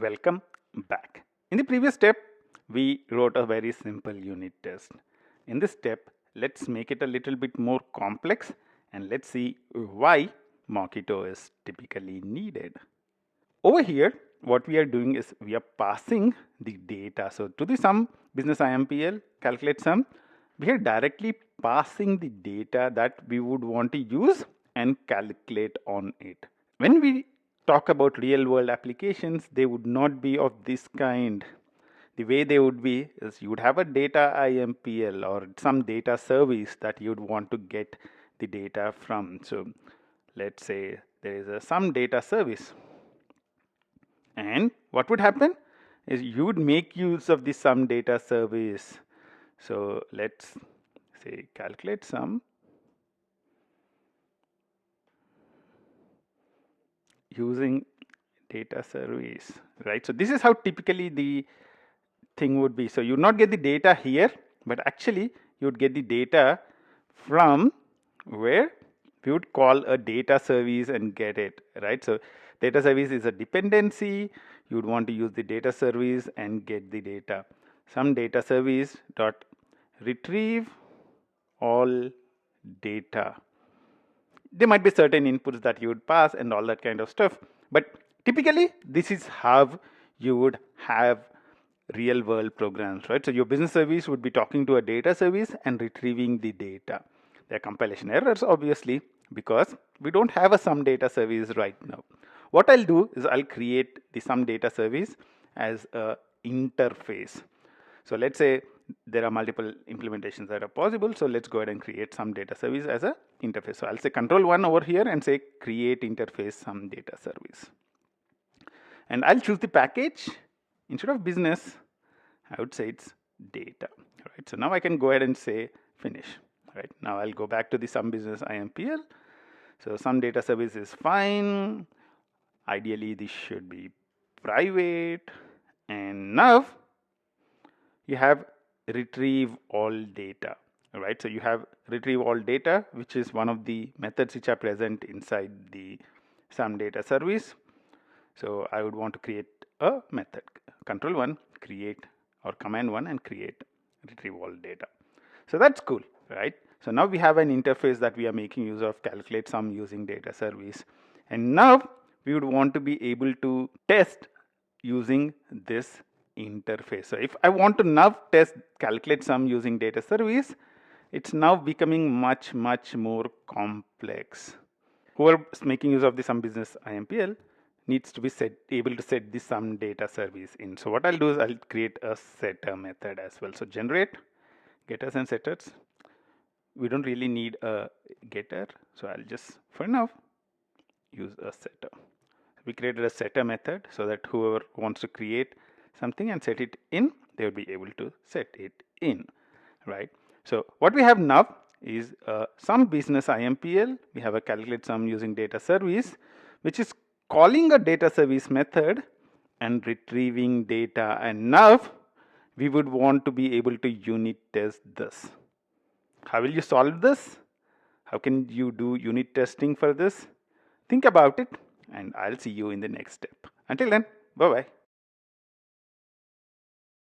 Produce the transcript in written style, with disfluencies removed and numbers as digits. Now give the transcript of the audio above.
Welcome back. In the previous step, we wrote a very simple unit test. In this step, let's make it a little bit more complex and let's see why Mockito is typically needed. Over here, what we are doing is we are passing the data. So to the sum business IMPL calculate sum, we are directly passing the data that we would want to use and calculate on it. When we talk about real world applications, they would not be of this kind. The way they would be is you would have a data IMPL or some data service that you'd want to get the data from. So let's say there is a some data service. And what would happen is you would make use of the sum data service. So let's say calculate sum using data service, right? So this is how typically the thing would be. So you would not get the data here, but actually you would get the data from where we would call a data service and get it, right? So data service is a dependency. You would want to use the data service and get the data. Some data service dot retrieve all data. There might be certain inputs that you would pass and all that kind of stuff, but typically this is how you would have real world programs, right? So your business service would be talking to a data service and retrieving the data. There are compilation errors obviously because we don't have a sum data service right now. What I'll do is I'll create the sum data service as a interface. So let's say there are multiple implementations that are possible. So let's go ahead and create some data service as a interface. So I'll say control 1 over here and say create interface some data service. And I'll choose the package. Instead of business, I would say it's data. Right. So now I can go ahead and say finish. Right. Now I'll go back to the sum business IMPL. So some data service is fine. Ideally, this should be private. And now you have retrieve all data. Right. So you have retrieve all data, which is one of the methods which are present inside the sum data service. So I would want to create a method. Control 1 create or command 1 and create retrieve all data. So that's cool, right? So now we have an interface that we are making use of calculate sum using data service. And now we would want to be able to test using this interface. So if I want to now test calculate sum using data service, it's now becoming much more complex. Whoever is making use of the sum business IMPL needs to be able to set the sum data service in. So what I'll do is I'll create a setter method as well. So generate getters and setters. We don't really need a getter, so I'll just for now use a setter. We created a setter method so that whoever wants to create something and set it in, they will be able to set it in, right? So what we have now is some business IMPL. We have a calculate sum using data service, which is calling a data service method and retrieving data. And now we would want to be able to unit test this. How will you solve this? How can you do unit testing for this? Think about it, and I'll see you in the next step. Until then, bye-bye.